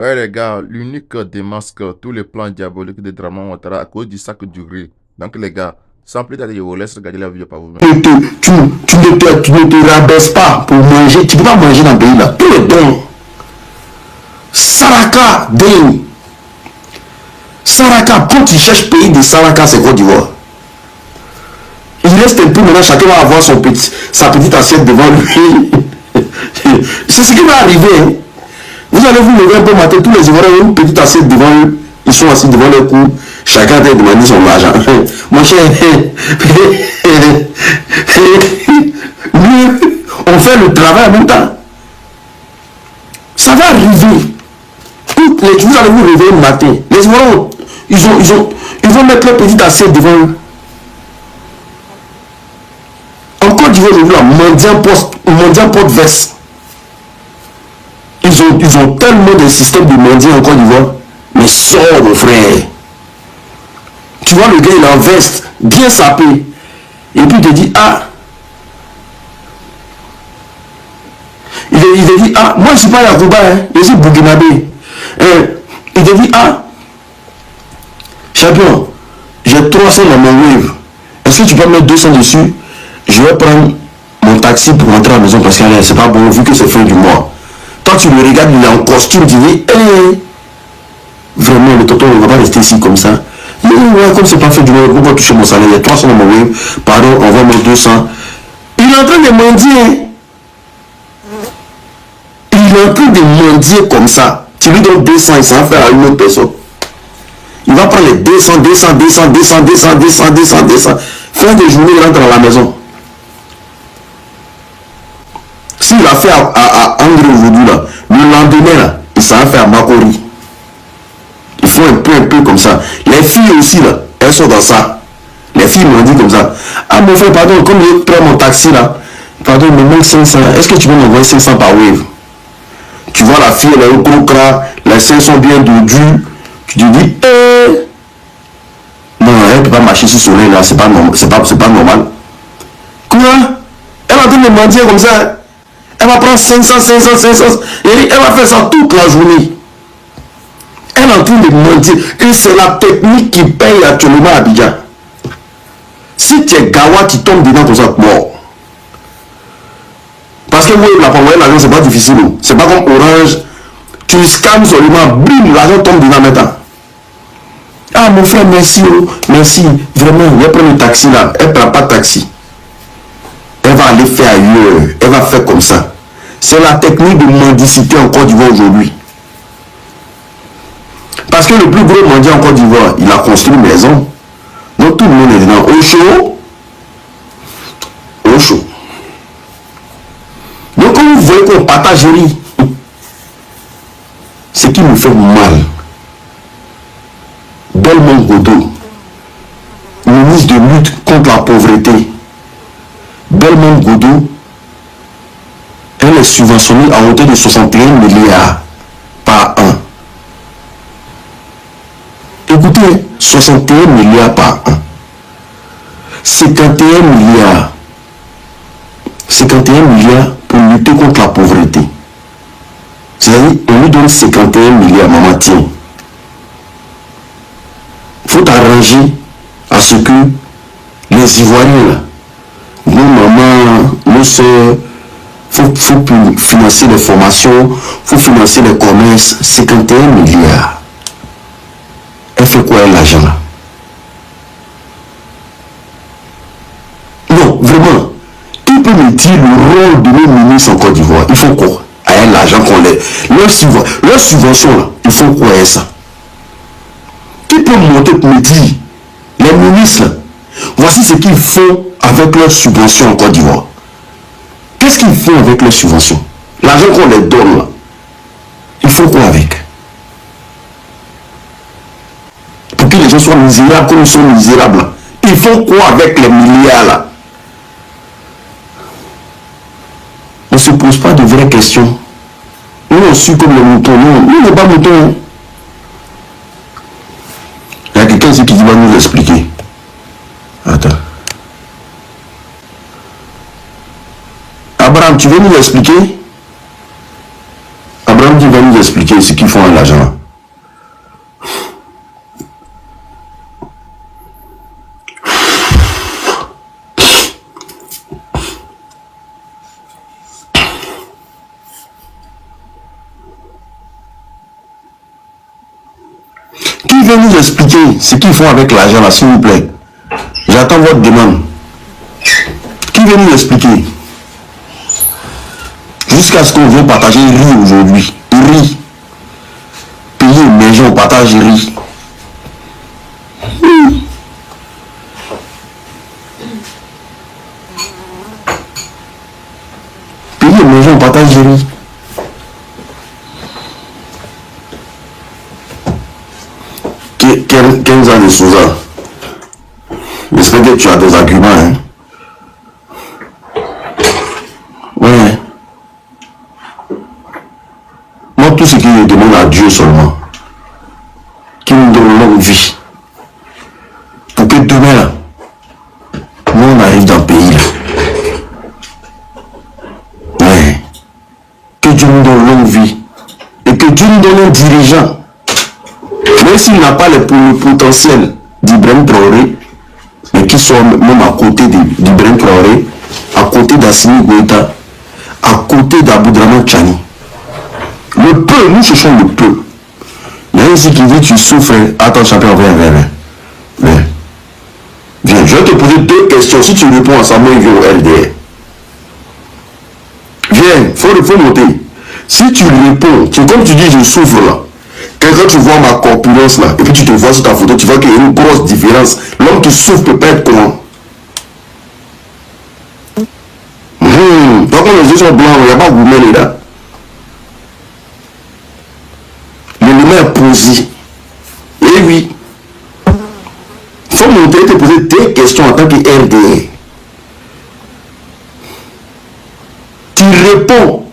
Ouais, les gars, l'unique démasque tous les plans diaboliques de Draman Ouattara à cause du sac du riz. Donc, les gars, sans plus tarder, je vous laisse regarder la vidéo par vous-même. Tu ne te rabaisses pas pour manger. Tu ne peux pas manger dans le pays là. Tous les dons. Saraka, Deng. Saraka, quand tu cherches pays de Saraka, c'est Côte d'Ivoire. Il reste un peu maintenant, chacun va avoir sa petite assiette devant lui. C'est ce qui va arriver. Hein. Vous allez vous lever un peu matin, tous les Ivoiriens ont une petite assiette devant eux. Ils sont assis devant leur cou. Chacun a demandé son argent. Mon cher, on fait le travail en même temps. Ça va arriver. Vous allez vous réveiller le matin. Les Ivoiriens, ils vont mettre leur petite assiette devant eux. En Côte d'Ivoire, aujourd'hui, mondial porte-veste. Ils ont tellement de systèmes de mendiants en Côte d'Ivoire. Mais sors, mon frère. Tu vois, le gars, il est en veste, bien sapé. Et puis il te dit, ah. Il te dit, ah, moi je ne suis pas Yacouba, hein, je suis Burkinabé. Il te dit, ah, champion, j'ai 300 dans mon wave. Est-ce que tu peux mettre 200 dessus? Je vais prendre mon taxi pour rentrer à la maison parce que c'est pas bon vu que c'est fin du mois. Quand tu le regardes, il est en costume, tu dis, hey, vraiment, le tonton, on va pas rester ici comme ça. Il dit, ouais, comme c'est pas fait du mois, pourquoi toucher mon salaire? Il y a 300 dans mon wave, pardon, on va mettre 200. Il est en train de mendier. Il est en train de mendier comme ça. Tu lui donnes 200, il s'en fait à une autre personne. Il va prendre les 200. Fin de journée, il rentre à la maison. S'il a fait à André aujourd'hui, là, le lendemain, là, il s'en fait à Makori. Il faut un peu comme ça. Les filles aussi, là, elles sont dans ça. Les filles m'ont dit comme ça. Ah, mon frère, pardon, comme je prends mon taxi, là, pardon, il me manque 500. Est-ce que tu peux m'envoyer 500 par wave? Tu vois la fille, elle est au gros cras, les seins sont bien dodus. Tu te dis, non, elle ne peut pas marcher sur le soleil, là, c'est pas normal. Quoi? Elle est en train de mentir comme ça. Elle va prendre 500. Et elle va faire ça toute la journée. Elle est en train de mentir. Et c'est la technique qui paye actuellement à Abidjan. Si tu es gawa, tu tombes dedans comme ça, mort. Parce que oui, la pour envoyer l'argent, c'est pas difficile. C'est pas comme Orange. Tu scannes seulement, bim, l'argent tombe dedans maintenant. Ah, mon frère, merci, merci. Vraiment, elle prend le taxi là. Elle ne prend pas de taxi. Elle va aller faire ailleurs. Elle va faire comme ça. C'est la technique de mendicité en Côte d'Ivoire aujourd'hui. Parce que le plus gros mendiant en Côte d'Ivoire, il a construit une maison. Donc tout le monde est dedans. Au chaud. Donc quand vous voyez qu'on partage riz, ce qui nous fait mal. Belmont Godot, ministre de lutte contre la pauvreté. Belmont Godot, elle est subventionnée à hauteur de 61 milliards par an. Écoutez, 61 milliards par an. 51 milliards. 51 milliards pour lutter contre la pauvreté. C'est-à-dire, on lui donne 51 milliards, maman, tiens. Il faut arranger à ce que les Ivoiriens, là, nos mamans, nos soeurs, il faut financer les formations, il faut financer les commerces. 51 milliards. Elle fait quoi l'argent là? Non, vraiment. Qui peut me dire le rôle de nos ministres en Côte d'Ivoire? Il faut quoi? Avec l'argent qu'on les... Leur subvention là, il faut quoi avec ça? Qui peut monter pour me dire, les ministres, voici ce qu'ils font avec leurs subventions en Côte d'Ivoire. Qu'est-ce qu'ils font avec leurs subventions? L'argent qu'on les donne là, il faut quoi avec? Pour que les gens soient misérables comme ils sont misérables là. Ils font quoi avec les milliards là? On ne se pose pas de vraies questions. Nous on suit comme les moutons. Nous on n'est pas moutons. Il y a quelqu'un ici qui va nous expliquer. Attends. Abraham, tu veux nous expliquer? Abraham dit va nous expliquer. expliquer ce qu'ils font avec l'argent. Qui veut nous expliquer ce qu'ils font avec l'argent là, s'il vous plaît? J'attends votre demande. Qui veut nous expliquer? Jusqu'à ce qu'on veut partager riz aujourd'hui. Riz. Payer maison, on partage riz. Payer maison, on partage riz. Quels ans de Souza? J'espère que tu as des arguments, hein? Ouais. Moi, tout ce que je demande à Dieu seulement, qu'il nous donne longue vie. Pour que demain, là, nous, on arrive dans le pays, là. Ouais. Que Dieu nous donne longue vie. Et que Dieu nous donne un dirigeant. Même s'il n'a pas le potentiel d'Ibrahim Traoré, mais qui soit même à côté d'Ibrahim Traoré, à côté d'Assimi Goïta, à côté d'Aboudraman Tchani. Le peu, nous cherchons le peu. Il y a ici qui dit tu souffres. Attends, champion, viens. Viens, je vais te poser 2 questions. Si tu réponds ensemble, il vient au RDR. Viens, faut monter. Si tu réponds, comme tu dis, je souffre là. Quand tu vois ma corpulence là, et puis tu te vois sur ta photo, tu vois qu'il y a une grosse différence. L'homme qui souffre peut pas être comment? Donc les yeux sont blancs, il n'y a pas gourmet les gars. Le est posé. Et oui. Il faut monter et te poser des questions en tant que RDR. Tu réponds.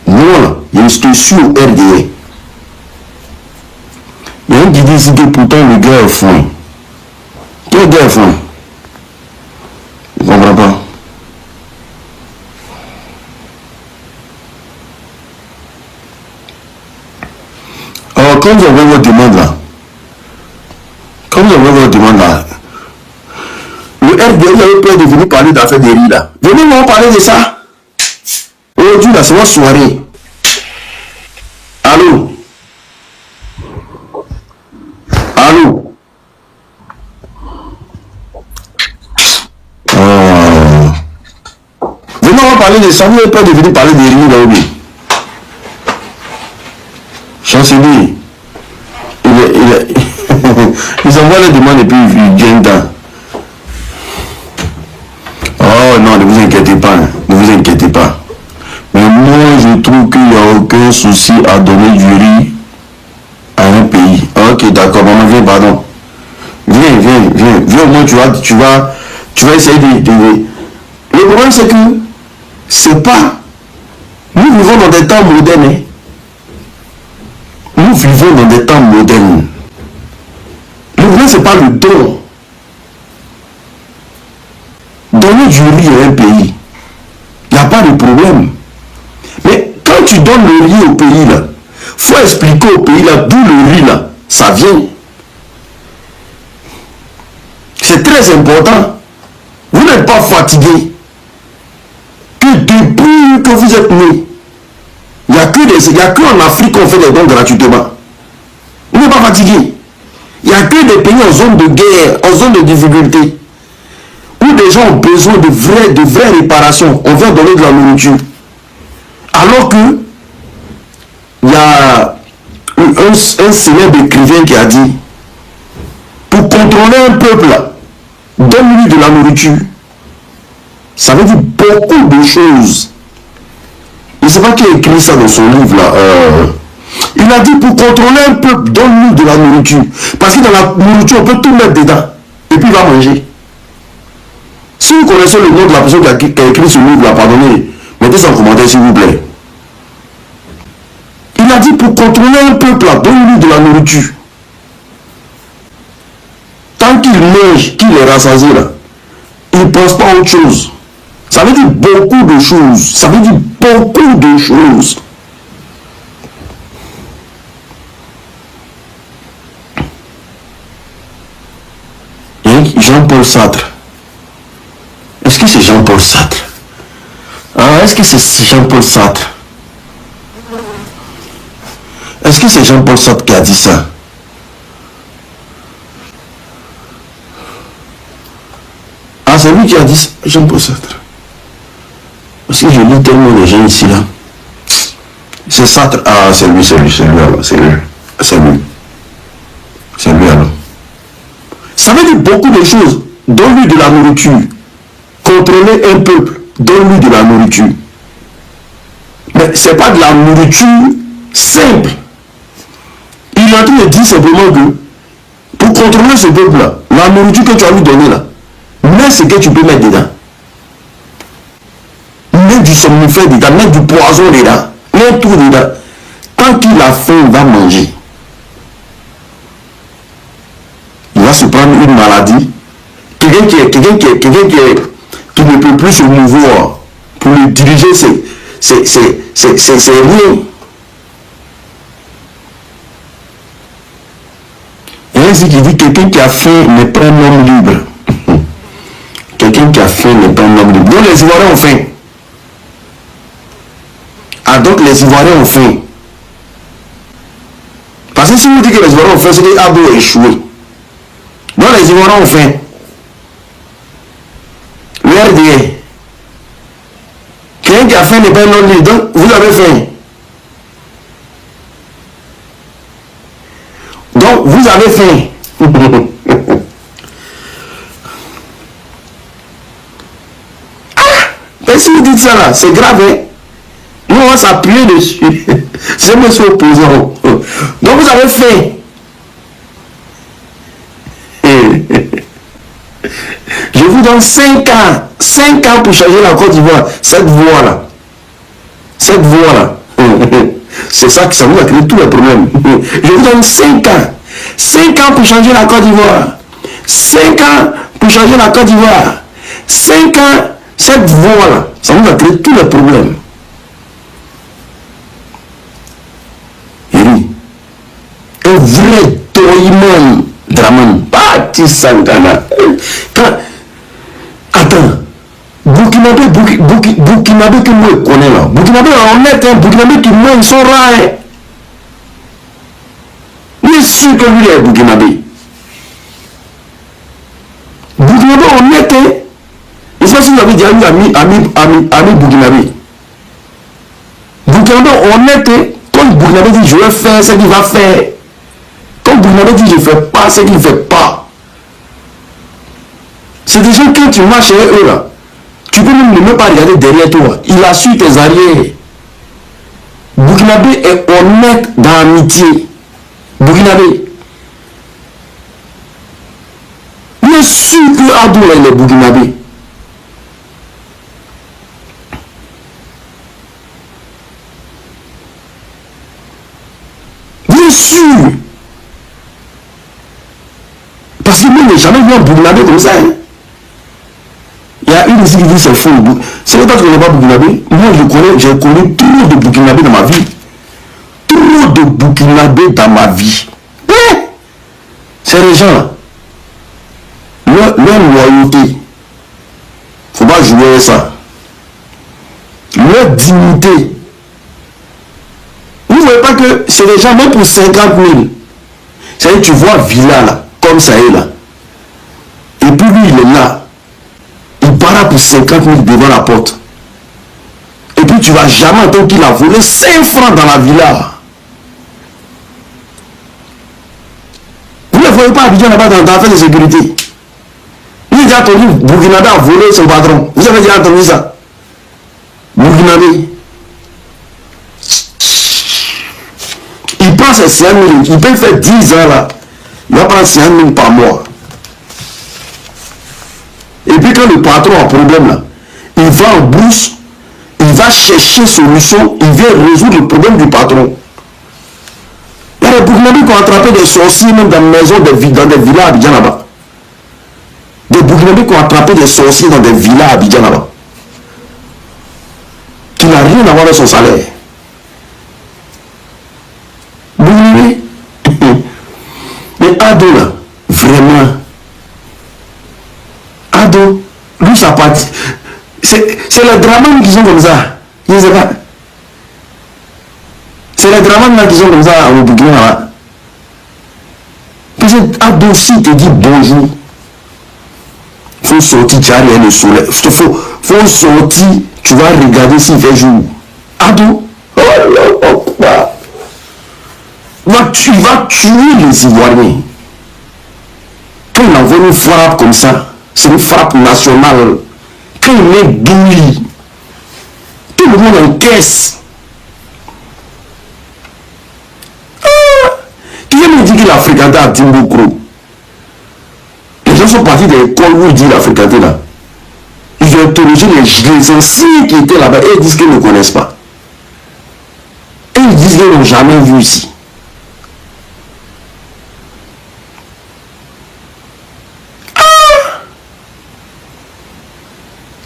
Moi là, je suis au RDR. Il y a un qui dit ici que pourtant le gars est fou. Quel gars est fou? Je ne comprends pas. Alors, quand vous avez votre demande là, le RDR, vous avez peur de venir parler d'affaires de riz là. Venez nous parler de ça. Aujourd'hui là, c'est votre soirée. Allô? Venez, on va parler de ça. Vous n'avez pas de venir parler de riz là, oui. Chancelier, ils envoient les demandes et puis ils viennent dans. Oh non, ne vous inquiétez pas, Mais moi, je trouve qu'il n'y a aucun souci à donner du riz à un pays. Ok, d'accord, maman, viens, pardon. Viens, au moins tu vas essayer de... Le problème, c'est que c'est pas... Nous vivons dans des temps modernes. Hein. Nous vivons dans des temps modernes. Le problème, c'est pas le don. Donner du riz à un pays, il n'y a pas de problème. Mais quand tu donnes le riz au pays, là, il faut expliquer au pays, là, d'où le riz, là, ça vient. C'est très important. Vous n'êtes pas fatigué. Que depuis que vous êtes né, il n'y a qu'en Afrique qu'on fait des dons gratuitement. Vous n'êtes pas fatigué. Il n'y a que des pays en zone de guerre, en zone de difficulté, où des gens ont besoin de vraies réparations. On vient donner de la nourriture. Alors que il y a un célèbre écrivain qui a dit, pour contrôler un peuple, donne-lui de la nourriture. Ça veut dire beaucoup de choses. Je ne sais pas qui a écrit ça dans son livre là. Il a dit pour contrôler un peuple, donne-lui de la nourriture. Parce que dans la nourriture, on peut tout mettre dedans. Et puis il va manger. Si vous connaissez le nom de la personne qui a écrit ce livre là, pardonnez, mettez ça en commentaire s'il vous plaît. Il a dit pour contrôler un peuple, donne-lui de la nourriture. Tant qu'il mange, qu'il est rassasié là, il ne pense pas à autre chose. Ça veut dire beaucoup de choses. Ça veut dire beaucoup de choses. Jean-Paul Sartre. Est-ce que c'est Jean-Paul Sartre? Ah, est-ce que c'est Jean-Paul Sartre? Est-ce que c'est Jean-Paul Sartre qui a dit ça? Ah, c'est lui qui a dit ça, Jean-Paul Sartre. Parce que je lis tellement de gens ici là. C'est Sartre. Ah, c'est lui alors. C'est lui alors. Ça veut dire beaucoup de choses. Donne-lui de la nourriture. Contrôler un peuple. Donne-lui de la nourriture. Mais c'est pas de la nourriture simple. Il est en train de dire simplement que pour contrôler ce peuple-là, la nourriture que tu as lui donné là, mets ce que tu peux mettre dedans. Mets du somnifère dedans, mets du poison dedans, mets tout dedans. Quand il a faim, il va manger. Il va se prendre une maladie. Quelqu'un qui ne peut plus se mouvoir pour le diriger, c'est rien. Il y a ainsi qui dit quelqu'un qui a faim n'est pas un homme libre. Quelqu'un qui a faim n'est pas un homme libre. Donc les Ivoiriens ont faim. Ah, donc les Ivoiriens ont faim. Parce que si vous dites que les Ivoiriens ont faim, c'est que Abo a échoué. Donc les Ivoiriens ont faim. Le RDA. Quelqu'un qui a faim n'est pas un homme libre. Donc vous avez faim. Donc vous avez faim. Mais si vous dites ça là, c'est grave, hein? Nous on va s'appuyer dessus. C'est monsieur opposant. Donc vous avez faim. Je vous donne 5 ans. 5 ans pour changer la Côte d'Ivoire. Cette voie-là. Cette voie-là. C'est ça qui va créer tous les problèmes. Je vous donne 5 ans. 5 ans pour changer la Côte d'Ivoire. 5 ans pour changer la Côte d'Ivoire. 5 ans, cette voie-là, ça va créer tous les problèmes. Et oui, un vrai doyement Draman. Pas Sankara. Attends. Burkinabé que moi je connais là. Burkinabé honnête, hein. Burkinabé qui moi ils sont rares. Hein. Je suis sûr que lui est Burkinabé. Burkinabé honnête, hein. Je sais pas si vous avez dit ami Burkinabé. Burkinabé honnête, hein. Quand Burkinabé dit je vais faire ce qu'il va faire. Quand Burkinabé dit je ne fais pas ce qu'il ne fait pas. C'est des gens quand tu marches avec eux là. Tu peux même pas regarder derrière toi. Il a su tes arrières. Burkinabé est honnête dans l'amitié. Burkinabé. Bien sûr que Abdou est le Burkinabé. Bien sûr. Parce que moi, je n'ai jamais vu un Burkinabé comme ça. Hein. Il y a une ici qui dit c'est faux. C'est pas que je ne connais pas Burkinabé. Moi, j'ai connu trop de Burkinabé dans ma vie. Trop de Burkinabé dans ma vie. Eh? C'est les gens là. Leur loyauté. Il ne faut pas jouer avec ça. Leur dignité. Vous ne voyez pas que c'est des gens, même pour 50 000. C'est-à-dire tu vois Villa là, comme ça est là. Et puis lui, il est là. Il part pour 50 000 devant la porte. Et puis tu ne vas jamais entendre qu'il a volé 5 francs dans la villa. Vous ne voyez pas Abidjan là-bas dans l'affaire de sécurité. Il a déjà entendu Burkinabé a volé son patron. Vous avez déjà entendu ça? Burkinabé. Il prend ses 5 000. Il peut faire 10 ans là. Il va prendre 5 000 par mois. Et puis quand le patron a un problème là, il va en bourse, il va chercher solution, il vient résoudre le problème du patron. Il y a des Burkinabés qui ont attrapé des sorciers même dans des maisons, dans des villas à Abidjan là-bas. Des Burkinabés qui ont attrapé des sorciers dans des villas à Abidjan là-bas. Qui n'a rien à voir avec son salaire. Burkinabé. Mais Ado là, vraiment. parti. C'est les Dramans qui sont comme ça. Je ne sais pas. C'est les Dramans là qui sont comme ça au Burkina. Parce que Adossi te dit bonjour. Il faut sortir, tu as rien le soleil. Il faut sortir, tu vas regarder s'il fait jour. Ado, il va tuer les Ivoiriens. Quand il envoie une frappe comme ça, c'est une frappe nationale. Quand il est douillet, tout le monde encaisse. Qui vient me dire qu'il a fréquenté à Timbuktu? Les gens sont partis de l'école où il dit qu'il a fréquenté là. Ils ont interrogé les anciens qui étaient là-bas et ils disent qu'ils ne connaissent pas. Et ils disent qu'ils n'ont jamais vu ici.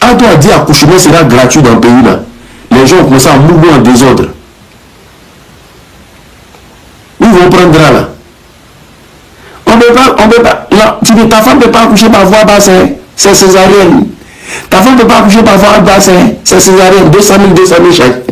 Ado a dit accouchement sera gratuit dans le pays là. Les gens ont commencé à mourir en désordre. Où vont prendre là? On peut pas. Là, ta femme ne peut pas accoucher par voie basse, hein? C'est césarienne. Ta femme ne peut pas accoucher par voie basse, hein? C'est césarienne. 200 000 chaque.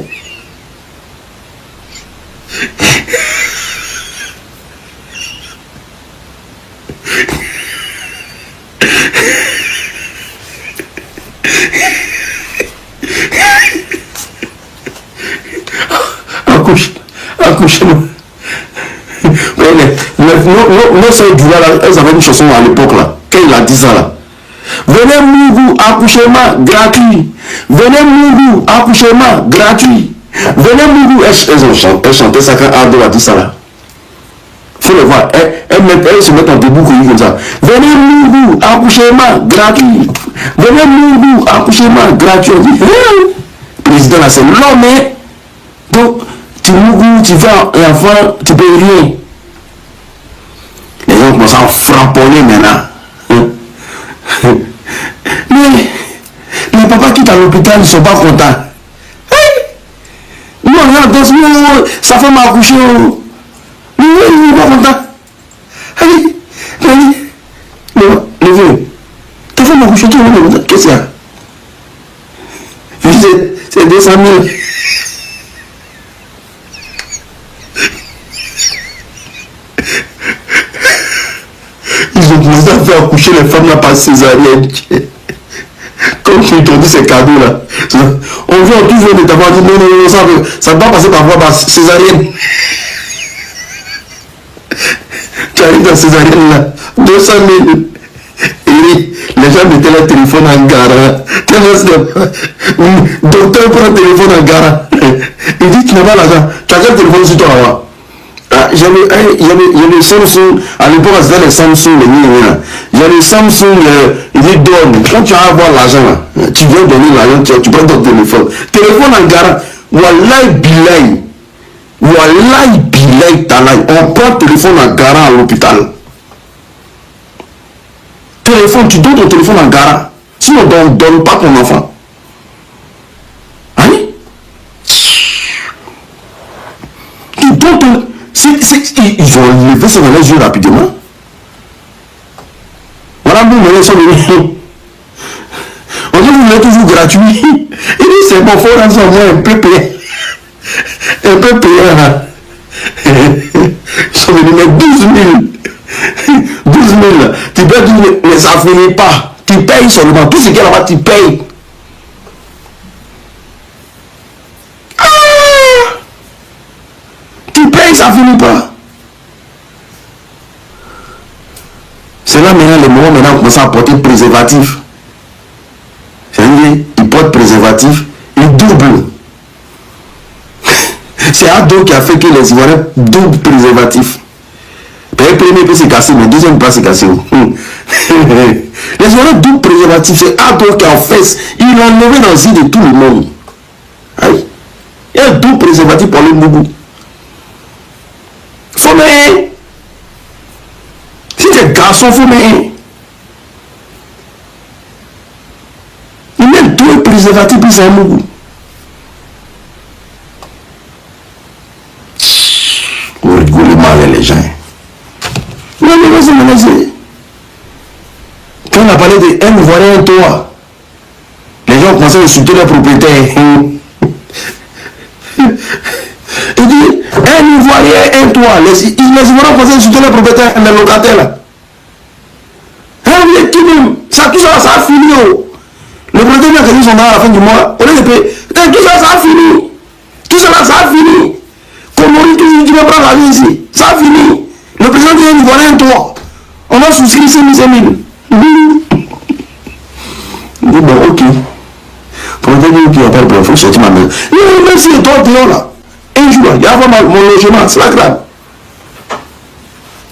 Accouchez-moi. Nos soeurs du là, elles avaient une chanson à l'époque là. Quand il a dit ça là. Venez Mougou, accouchement gratuit. Venez Mougou, accouchement gratuit. Venez Mougou. Elles chantaient ça quand Ado a dit ça là. Faut le voir. Elles se mettent en debout comme ça. Venez Mougou, accouchement gratuit. Venez Mougou, accouchement gratuit. Président là, c'est l'homme. Donc, tu Mougou, tu vas l'enfant, tu peux rien. Les gens commencent à frapponner maintenant. Mais les papas qui sont à l'hôpital ne sont pas contents. Non, ça fait m'accoucher. Ils ne sont pas contents. Allez, le vieux. Tu fais m'accoucher, tu es content. Qu'est-ce qu'il y a? C'est 200 000. Ils ont commencé à faire accoucher les femmes là par césarienne. Comme tu t'ont dit ces cadeaux là. On vient toujours de t'avoir dit non, ça doit passer par voie basse, césarienne. Tu arrives dans césarienne là, 200 000. Et les gens mettaient leur téléphone en garant. Docteur prend le téléphone en garant. Il dit tu n'as pas l'argent. Tu as quel téléphone sur toi là? Il y a les Samsung, à l'époque c'était les Samsung, il y a les Samsung, il dit donne, quand tu vas avoir l'argent là, tu viens donner l'argent, tu prends ton téléphone. Téléphone en garant, wallahi bilay talay, on prend téléphone en garant à l'hôpital. Téléphone, tu donnes ton téléphone en garant, sinon on ne donne pas ton enfant. Hein? Tu donnes ton... Ils vont lever ça dans les yeux rapidement. Voilà, vous me laissez venir. On dit, vous l'êtes toujours gratuit. Il dit, c'est bon, il faut rendre ça un peu payé. Un peu payé. Ils sont venus mettre 12 000. 12 000. Tu peux dire, mais ça ne finit pas. Tu payes seulement. Tout ce qu'il y a là-bas, tu payes. Ça finit pas. C'est là maintenant le moment maintenant commence à porter préservatif. C'est-à-dire, il porte préservatif, il double. C'est Ado qui a fait que les Ivoiriens doublent préservatif. Le premier peut se casser, mais le deuxième peut se casser. Les Ivoiriens doublent préservatif. C'est Ado qui a fait. Il a enlevé dans le site de tout le monde. Aïe. Il y a un double préservatif pour le Mougou. Faut mais si t'es garçon, faut mais il met deux préservatifs plus un Mougou. Vous rigolez mal les gens. Non, mais c'est menacé. Quand on a parlé d'un Ivoirien, toi, gens commencent à insulter les propriétaires. Il dit, un Ivoirien, un toit. Les Ivoiriens commencent à insulter les propriétaires, les locataires là. Tout ça, ça a fini. Oh. Le propriétaire vient gagner son argent à la fin du mois. Au lieu de payer, tout ça, ça a fini. Tout ça, ça a fini. Comori, tu vas prendre la vie ici. Ça a fini. Le président dit, il voit un toit. On va souscrire 5 000. Il dit, bon, ok. Pour le dire qu'il n'y a pas de problème, il faut sortir ma maison. Même si le toit dehors là, un jour, il y a mon logement, c'est pas grave.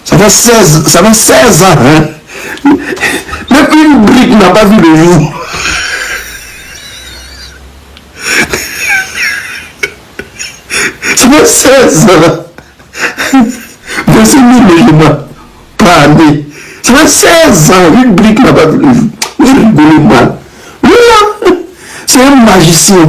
Ça fait 16 ans. Hein? Même une brique n'a pas vu le jour. Ça fait 16 ans. 26 000 logements par année. Ça fait 16 ans. Une brique n'a pas vu le jour. Vous rigolez mal. Voilà. C'est un magicien.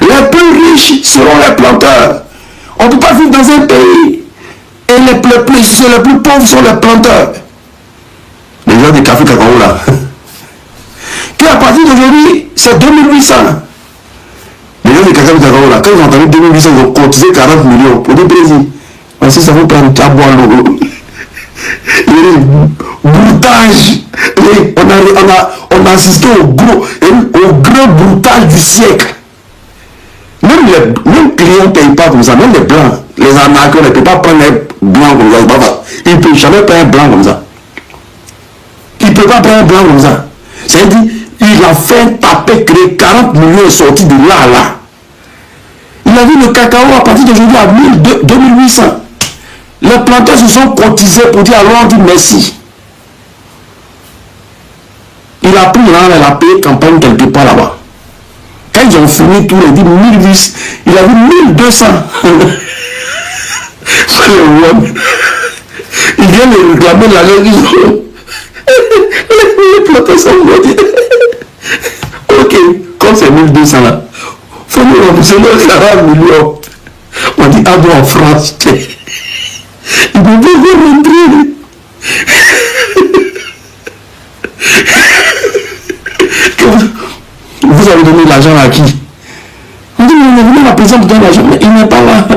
Les plus riches seront les planteurs. On ne peut pas vivre dans un pays. Et les plus pauvres sont les planteurs. Les gens du café cacao là. Puis à partir d'aujourd'hui, c'est 2800. Les gens du café cacao là, quand ils ont entendu 2800, ils ont cotisé 40 millions pour des plaisirs. Ainsi, ça vous prend à boire l'eau. Les broutages. On a assisté au grand broutage du siècle. Même les clients ne payent pas comme ça, même les blancs, les arnaqueurs ne peuvent pas prendre les blancs comme ça. Ils ne peuvent jamais prendre un blanc comme ça. Il ne peut pas prendre un blanc comme ça. C'est-à-dire, il a fait taper, créer 40 millions sortis de là à là. Il a vu le cacao à partir d'aujourd'hui à 2800. Les planteurs se sont cotisés pour dire alors on dit merci. Il a pris là, il a payé campagne quelque part là-bas. Quand ils ont fini tout, il a dit 1800. Il a vu 1200. Il vient de réclamer la loi. Les planteurs sont maudits. Ok, comme c'est 1200 là, il faut nous rembourser le 40 millions. On dit ah bon en France. Il ne peut pas rentrer. Vous avez donné l'argent à qui? On dit, mais on a donné la présidente de donner l'argent, mais il n'est pas là.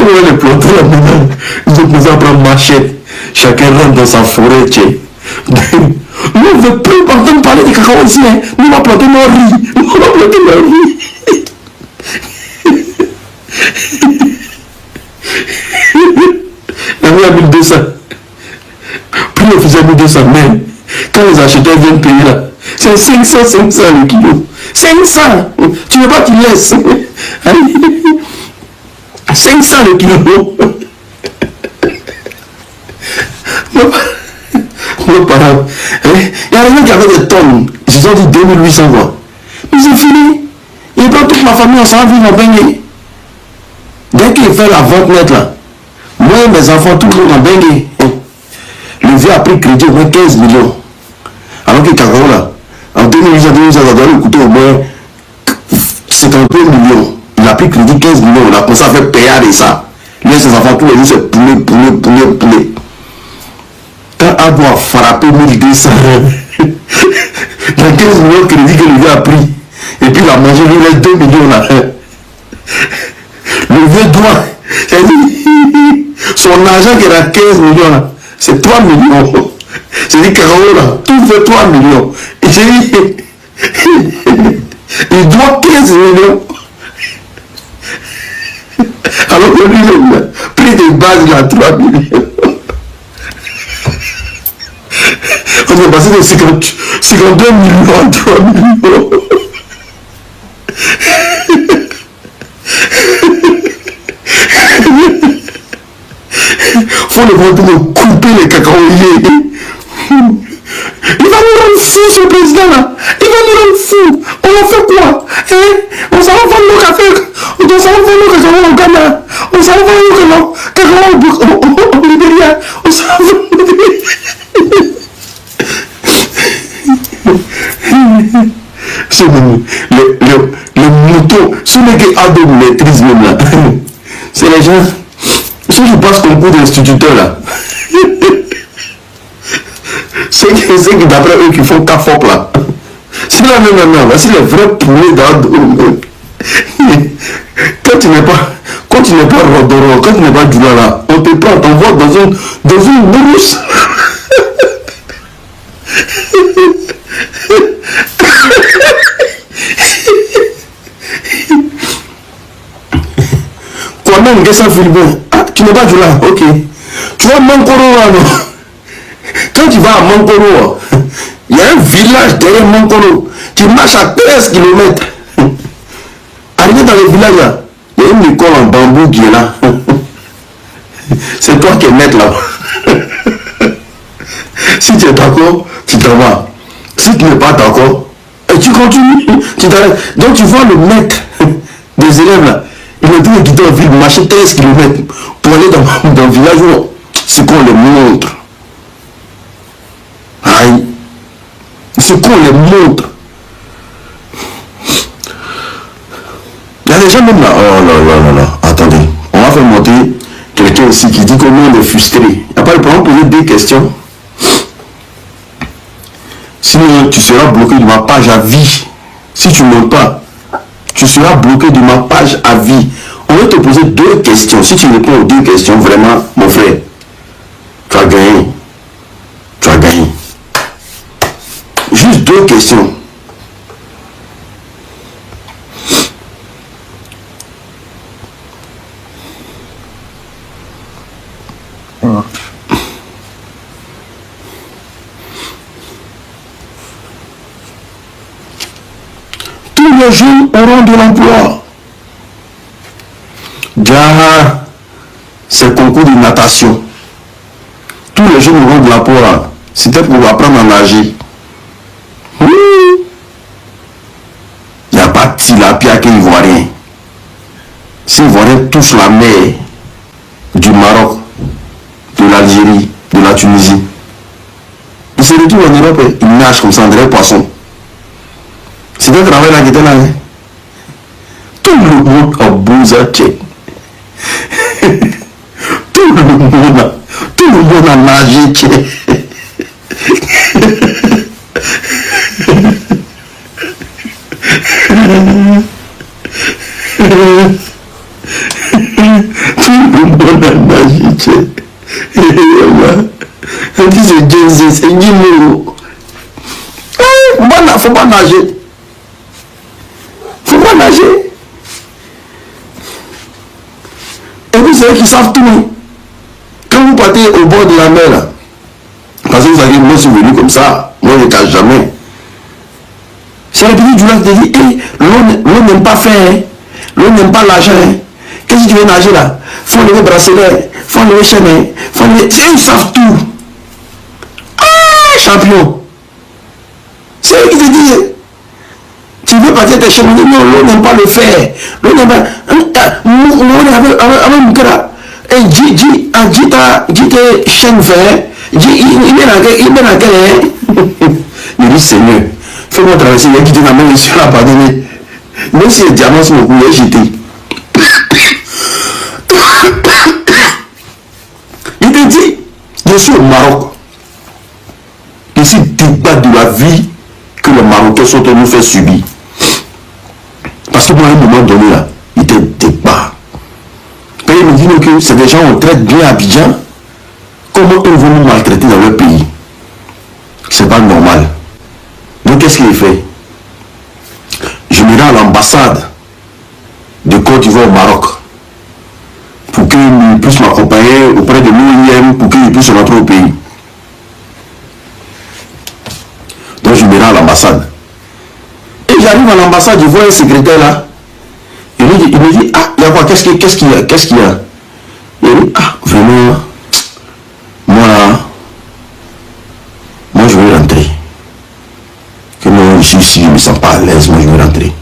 On va les planter là maintenant. Ils ont besoin de prendre machette. Chacun rentre dans sa forêt. Nous, on ne veut plus entendre parler de cacao ici. Hein. Nous, on va planter nos riz. Nous, on va planter nos riz. La vie à 1200. Prix officiel 1200. Mais quand les acheteurs viennent payer là, c'est 500 le kilo. 500. Tu ne veux pas qu'ils laissent. 500 le kilo. Nos parents. Il y a des gens qui avaient des tonnes. Ils se sont dit 2800 voix. Mais c'est fini. Et dans toute ma famille, on s'en va vivre en Bengué. Dès qu'il fait la vente nette là, moi et mes enfants, tout le monde en Bengué. Le vieux a pris crédit au moins 15 millions. Alors que Cacao là, en 2008, ça doit lui coûter au moins 52 millions. Il a pris crédit 15 millions. On a commencé à faire payer de ça. Lui et ses enfants, tous les jours, c'est poulet. Quand Abou a frappé 1200, il y a 15 millions de crédit que le vieux a pris. Et puis il a mangé, il reste 2 millions là. Le vieux doit, c'est-à-dire, son argent qui era 15 millions là, c'est 3 millions. C'est-à-dire Cacao là, tout fait 3 millions. Et j'ai dit, il doit 15 millions. Alors que lui, le prix de base, il a 3 millions. On est passé de 52 millions à 3 millions. Faut le voir de couper les cacaoyers. Il va nous rendre fou ce président là. Il va nous rendre fou. On va faire quoi? On s'en va vendre nos cafés. On s'en va vendre nos cacao au Ghana. On s'en va vendre nos cacao au Libéria. On s'en va vendre. C'est bon. n'est que Ado maîtrise même là. C'est les gens, ceux qui passent concours d'instituteurs là. C'est qui d'après eux qui font CAFOP là. C'est là même, voici les vrais poulets d'Ado. Quand tu n'es pas Rodoro, quand tu n'es pas Djoula là, on te prend, on t'envoie dans une brousse. Quoi même, qu'est-ce que ça fait bien? Ah, tu n'es pas Djoula, ok. Tu vois Mankoro là, non? Quand tu vas à Mankoro, il y a un village derrière Mankoro. Tu marches à 13 km. Arrivé dans le village là, il y a une école en bambou qui est là. C'est toi qui es maître là. Si tu es d'accord, tu t'en vas. Si tu n'es pas d'accord, et tu continues, tu t'arrêtes. Donc tu vois le maître des élèves là, il est en train de quitter la ville, marcher 13 km pour aller dans le village où c'est qu'on les montre. Aïe. C'est qu'on les montre. Il y a des gens même là. Oh là là. Attendez. On va faire monter quelqu'un ici qui dit comment on est frustré. Il n'y a pas de problème de poser des questions. Sinon, tu seras bloqué de ma page à vie. Si tu ne montes pas, tu seras bloqué de ma page à vie. On va te poser 2 questions. Si tu réponds aux 2 questions, vraiment, mon frère, tu as gagné. Tu as gagné. Juste 2 questions. Tous les jeunes auront de l'emploi. Déjà, c'est concours de natation. Tous les jeunes auront de l'emploi. C'était pour apprendre à nager. Il n'y a pas de tilapia qui est ivoirien. Si ivoirien touche la mer du Maroc, de l'Algérie, de la Tunisie, il se retrouve en Europe et il nage comme ça, André Poisson. C'est un travail là qui était là. Hein? Tout le monde a besoin de check. Tout le monde a nagé check. Tout le monde a nagé check. On dit c'est Jésus, c'est Nimo. Faut pas nager. Faut pas nager. Et vous savez qu'ils savent tout. Quand vous partez au bord de la mer, là, parce que vous savez, moi je suis venu comme ça, moi je ne cache jamais. C'est le petit du lac qui dit, hey, l'eau n'aime pas faire, hein. L'eau n'aime pas l'argent. Hein. Qu'est-ce que tu veux nager là? Faut enlever bracelet, faut enlever chaîne, faut enlever. Ils savent tout. Ah, champion. C'est eux qui te disent. Tu veux partir tes chaînes, non, l'eau n'aime pas le faire. L'eau n'aime pas. Et dis tes chaînes faire. Il met la gueule. Il dit Seigneur, fais-moi traverser. Il a quitté la main, il suis là, pardonner. Même si les diamants sont au cou, il a jeté. Il te dit, je suis au Maroc. Ici, débat de la vie que les Marocains sont nous faire subir. Parce que moi, à un moment donné, là, il était débat. Et il me dit que c'est des gens on traite bien à Abidjan. Comment ils vont nous maltraiter dans leur pays? C'est pas normal. Donc, qu'est-ce qu'il fait? Je me rends à l'ambassade de Côte d'Ivoire au Maroc pour qu'il puisse m'accompagner auprès de l'OIM pour qu'il puisse rentrer au pays. Donc, je me rends à l'ambassade. Et j'arrive à l'ambassade, je vois un secrétaire là. Il me dit, ah, il y a quoi? Qu'est-ce qu'il y a? Qu'est-ce qu'il y a? Il me dit, ah, vraiment, moi je veux rentrer. Que moi je suis ici, je ne me sens pas à l'aise, moi je veux rentrer.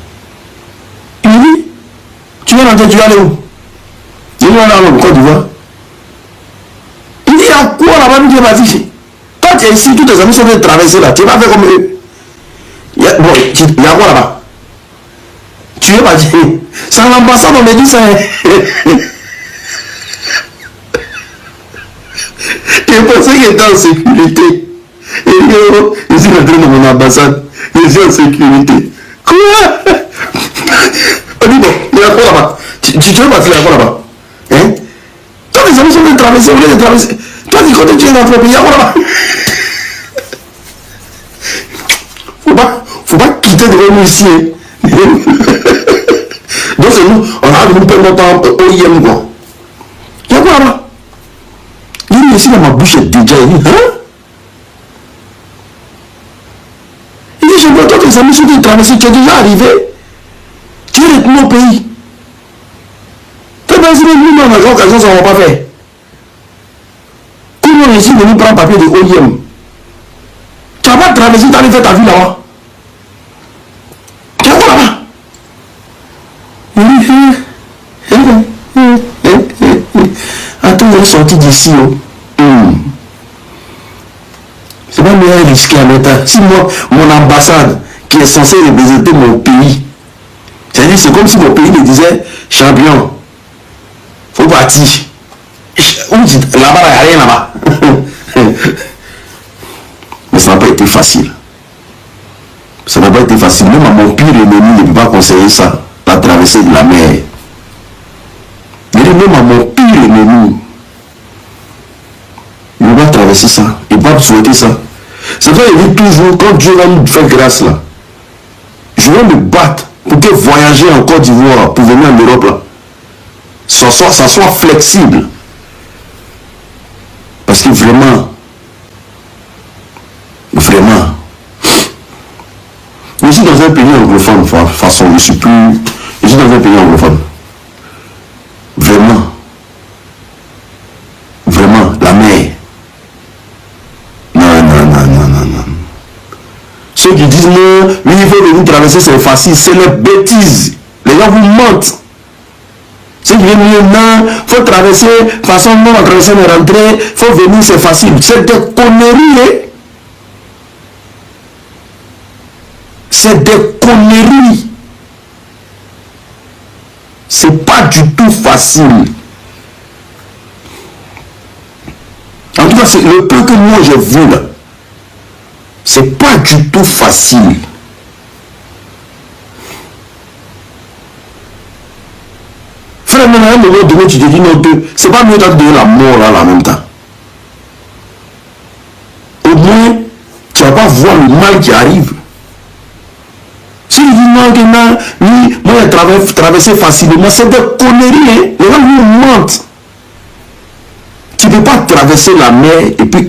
Il me dit, tu veux rentrer, tu vas aller où? Je vais aller en Côte d'Ivoire. Il dit, il y a quoi là-bas? Il me dit, quand tu es ici, tous tes amis sont venus traverser là, tu vas faire comme eux. Il y a quoi là-bas? Tu veux pas dire, C'est à l'ambassade, on me dit ça. Je pensais qu'il était en sécurité. Et je suis rentré dans mon ambassade. Je suis en sécurité. Quoi? On dit bon, il y a quoi là-bas? Tu veux partir là-bas là-bas? Hein? Toi, les amis sont venus traverser, vous voulez traverser. Toi, tu quand tu es dans ton pays, il y a quoi là-bas? Faut pas quitter devant nous ici. Donc c'est nous, on a nous perdre notre temps OIM quoi. Il y a quoi là-bas? Il dit ici dans ma bouche est déjà, il dit, hein? Il dit, je vois toi tes amis sont venus traverser, tu es déjà arrivé. Tu es retourné au pays. T'as pas dit, nous, on a l'occasion, ça ne va pas faire. Comment on est ici venu prendre papier de OIM? Tu n'as pas traversé, tu as allé faire ta vie là-bas. Tu as quoi là-bas? Attends, il est sorti d'ici. C'est pas mieux risqué à mettre. Si moi, mon ambassade qui est censée représenter mon pays, c'est-à-dire c'est comme si mon pays me disait champion, faut partir. Là-bas, il n'y a rien là-bas. Mais ça n'a pas été facile. Ça n'a pas été facile. Même à mon pire ennemi ne peut pas conseiller ça, la traversée de la mer. Même à mon pire ennemi, il ne va pas traverser ça. Il ne va pas souhaiter ça. C'est pourquoi il dit toujours, quand Dieu va nous faire grâce là, je vais me battre pour que voyager en Côte d'Ivoire, pour venir en Europe là, ça soit flexible. Parce que vraiment, je suis dans un pays anglophone, de toute façon, je suis dans un pays anglophone. Vraiment, la mer. Non. Ceux qui disent non, lui il faut venir traverser, c'est facile, c'est les bêtises. Les gens vous mentent. Ceux qui viennent dire non, il faut traverser, de toute façon, non, on traverser les rentrées, il faut venir, c'est facile. C'est des conneries. C'est des conneries. C'est pas du tout facile. En tout cas, c'est le peu que moi j'ai vu là. C'est pas du tout facile. Frère, mais à un moment donné, tu te dis non, c'est pas mieux de la mort là en même temps. Au moins, tu vas pas voir le mal qui arrive. Si tu dis non, lui, moi j'ai traversé facilement, c'est des conneries, hein. Les gens nous mentent. Tu ne peux pas traverser la mer et puis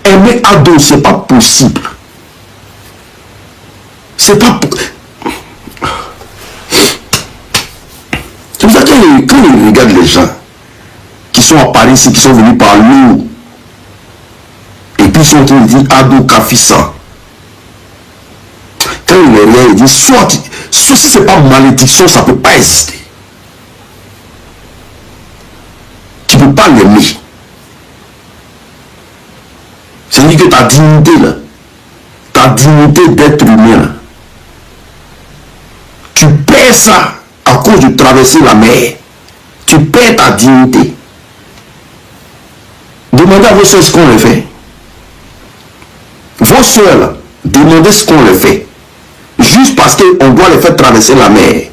aimer à dos, c'est pas possible. C'est pas possible. C'est pour ça que quand ils regardent les gens qui sont à Paris, qui sont venus par l'eau, et puis ils sont en train de dire Ado Kafissa. Quand il est là, il dit soit si ce n'est pas malédiction, ça ne peut pas exister. Tu ne peux pas l'aimer. C'est-à-dire que ta dignité là, ta dignité d'être humain là, tu perds ça à cause de traverser la mer. Tu perds ta dignité. Demandez à vos soeurs ce qu'on les fait. Vos soeurs là, demandez ce qu'on les fait. Juste parce qu'on doit les faire traverser la mer.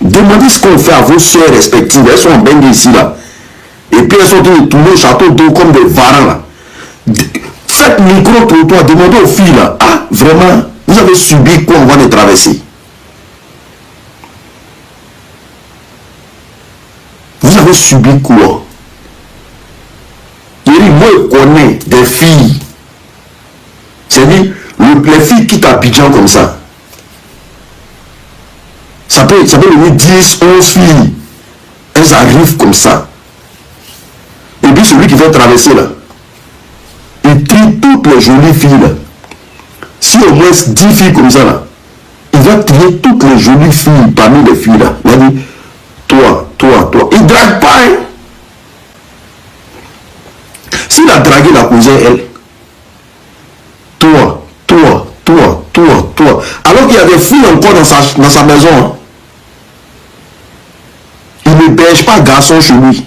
Demandez ce qu'on fait à vos soeurs respectives. Elles sont en bain ici là. Et puis elles sont de tourner au château d'eau comme des varans là. Faites micro-trottoir, demandez aux filles là. Ah, vraiment, vous avez subi quoi, on va les traverser. Vous avez subi quoi? Il dit, moi je connais des filles. C'est-à-dire, les filles quittent Abidjan comme ça. Ça peut devenir 10, 11 filles. Elles arrivent comme ça. Et puis celui qui va traverser là, il trie toutes les jolies filles là. Si au moins 10 filles comme ça là, il va trier toutes les jolies filles parmi les filles là. Il va dire, toi. Il ne drague pas, hein. S'il a dragué la cousine, elle, toi. Alors qu'il y a des filles encore dans sa maison. Hein. n'engage pas garçon chez lui.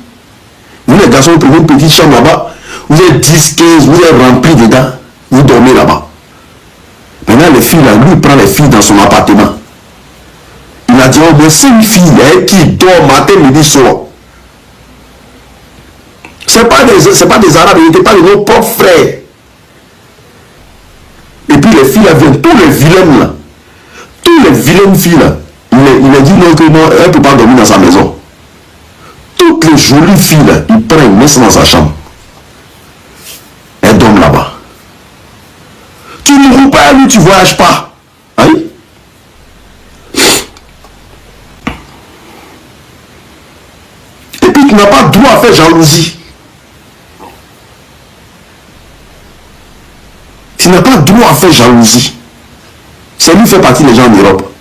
Vous les garçons, vous prenez une petite chambre là-bas, vous êtes 10, 15, vous êtes remplis dedans, vous dormez là-bas. Maintenant, les filles, là, lui, il prend les filles dans son appartement. Il a dit, oh, mais c'est une fille qui dort matin, midi, soir. C'est pas des Arabes, ils n'étaient pas de nos propres frères. Et puis les filles là viennent, tous les vilaines là, toutes les vilaines filles là, il a dit non, que non, elle ne peut pas dormir dans sa maison. Toutes les jolies filles là, il prend, il met ça dans sa chambre. Elle dorment là-bas. Tu ne roules pas à lui, tu ne voyages pas. Hein? Et puis tu n'as pas droit à faire jalousie. Tu n'as pas droit à faire jalousie. C'est lui qui fait partie des gens en Europe.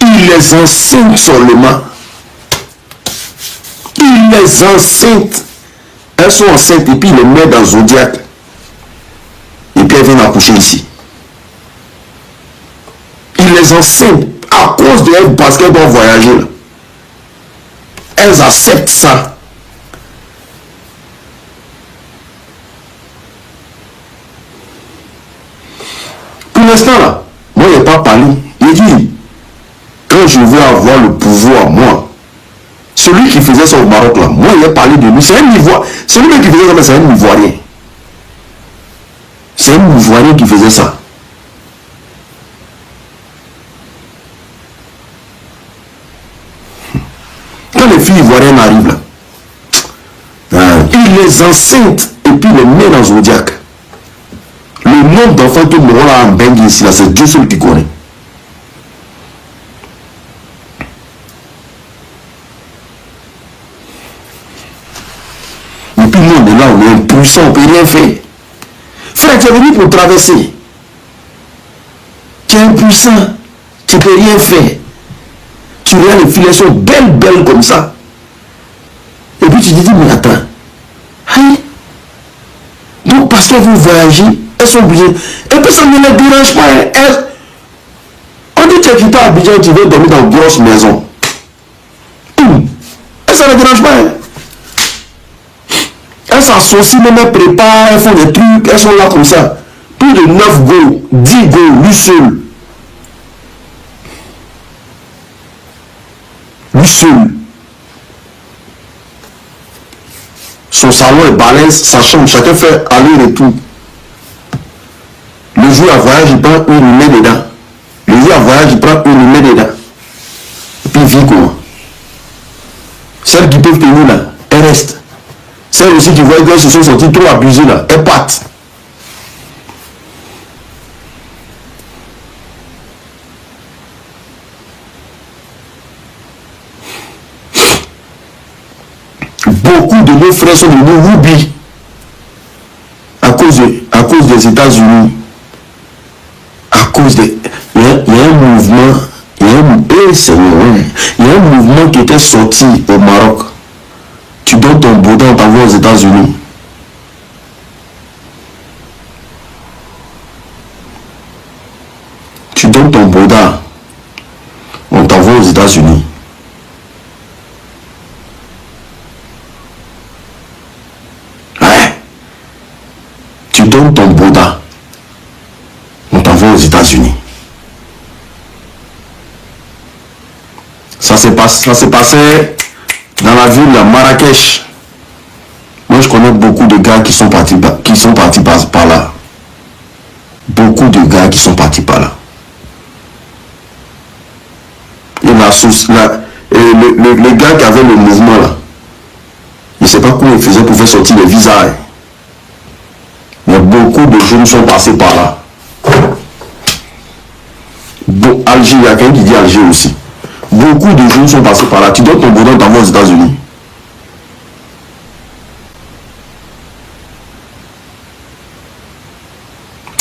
Il les enseigne seulement. Il les enseigne. Elles sont enceintes et puis il les met dans le zodiaque. Et puis elles viennent accoucher ici. Il les enseigne à cause de elles parce qu'elles doivent voyager. Là. Elles acceptent ça. Pour l'instant là, moi il n'est pas parlé. Il dit, quand je veux avoir le pouvoir, moi, celui qui faisait ça au Maroc là, moi il a parlé de lui, c'est un Ivoirien. Celui qui faisait ça, c'est un Ivoirien. C'est un Ivoirien qui faisait ça. Quand les filles ivoiriennes arrivent là, il les enseigne et puis les met dans le zodiaque. Le nombre d'enfants que mourront là en Bengue ici, là, c'est Dieu seul qui connaît. Et puis nous, on est là, on est impuissant, on ne peut rien faire. Frère, tu es venu pour traverser. Tu es impuissant, tu ne peux rien faire. Tu regardes les filles, elles sont belles comme ça. Et puis tu te dis, mais attends. Hein? Donc parce que vous voyagez, elles sont obligées. Et puis ça ne les dérange pas. On dit que tu es quitté à Abidjan, tu veux dormir dans une grosse maison. Et ça ne les dérange pas. Elles s'associent, même elles préparent, elles font des trucs, elles sont là comme ça. Plus de 9 go, 10 go, lui seul. Lui seul. Son salon est balèze, sa chambre, chacun fait aller-retour. Le jour à voyage, il prend une met dedans. Le jour à voyage, il prend une met dedans. Et puis il vit comment? Celles qui peuvent tenir là, elles restent. Celles aussi qui voient qu'elles se sont senties trop abusées là, elles partent. Beaucoup de nos frères sont devenus Ruby à cause des États-Unis. À cause des. Il y a un mouvement. Il y a un mouvement qui était sorti au Maroc. Tu donnes ton bouddha, on t'envoie aux États-Unis. Tu donnes ton bouddha, on t'envoie aux États-Unis. Tu donnes ton bouddha, on t'envoie aux États-Unis. Ça s'est passé dans la ville de Marrakech. Moi, je connais beaucoup de gars qui sont partis par là. Beaucoup de gars qui sont partis par là. Et le gars qui avait le mouvement là, je ne sais pas comment il faisait pour faire sortir les visas. Mais beaucoup de jeunes sont passés par là. Bon, Alger, il y a quelqu'un qui dit Alger aussi. Beaucoup de jeunes sont passés par là. Tu donnes ton bouddha, t'envoies aux États-Unis.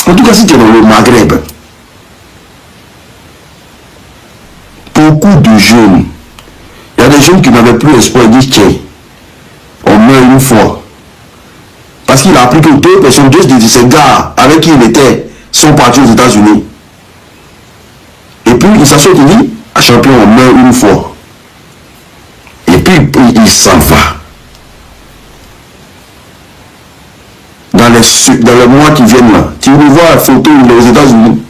En tout cas, si tu es dans le Maghreb, beaucoup de jeunes, il y a des jeunes qui n'avaient plus espoir, ils disent tiens, on meurt une fois. Parce qu'il a appris que deux personnes, deux de ces gars avec qui il était, sont partis aux États-Unis. Et puis il s'assoit et dit, champion, on meurt une fois. Et puis il s'en va. Dans les mois qui viennent là, tu veux voir la photo aux États-Unis.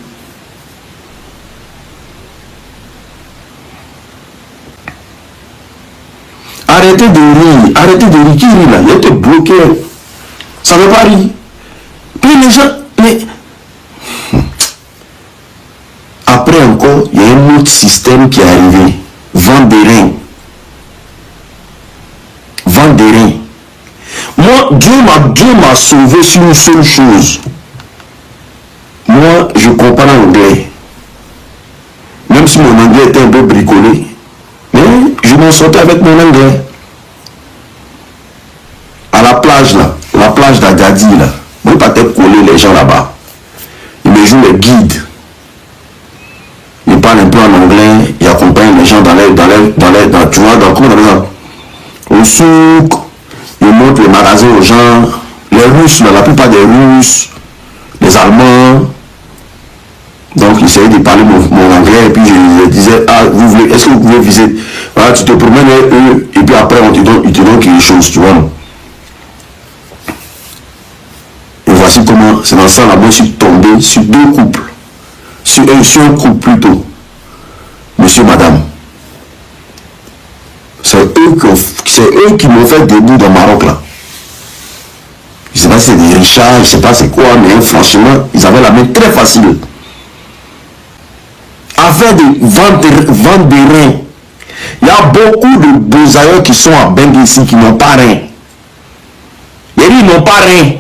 Arrêtez de rire, qui rit là, il était bloqué. Ça ne veut pas rire. Puis les gens, mais après encore, il y a un autre système qui est arrivé. Vendre des reins. Moi, Dieu m'a sauvé sur une seule chose. Moi, je comprends l'anglais. Même si mon anglais était un peu bricolé. Mais je m'en sortais avec mon anglais. À la plage là, la plage d'Agadi là, moi pas peut-être coller les gens là-bas. Ils me jouent les guides. Ils parlent un peu en anglais, ils accompagnent les gens dans tu vois, au souk, ils montrent les magasins aux gens. Les Russes, là, la plupart des Russes, les Allemands. Donc ils essayaient de parler mon anglais et puis je leur disais, ah, est-ce que vous pouvez visiter? Voilà, tu te promènes avec eux et puis après ils te donnent quelque chose, tu vois. Et voici comment, c'est dans ça là, moi je suis tombé sur deux couples. Sur un couple plutôt. Monsieur, madame. C'est eux qui m'ont fait debout dans Maroc là. Je ne sais pas si c'est des Richards, je ne sais pas c'est quoi, mais franchement, ils avaient la main très facile. Afin de vendre des reins. Il y a beaucoup de beaux qui sont à Beng ici qui n'ont pas rien. Ils n'ont pas rien.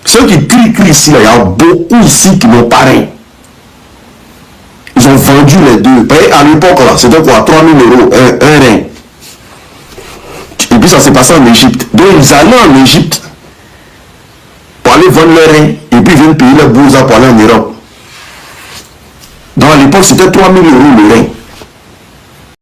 Ceux qui crient ici, là, il y a beaucoup ici qui n'ont pas rien. Ils ont vendu les deux. À l'époque, là, c'était quoi? 3 000 € un rein. Et puis ça s'est passé en Égypte. Donc ils allaient en Égypte pour aller vendre leurs reins. Et puis ils viennent payer les bourses pour aller en Europe. Donc à l'époque, c'était 3 000 € le rein.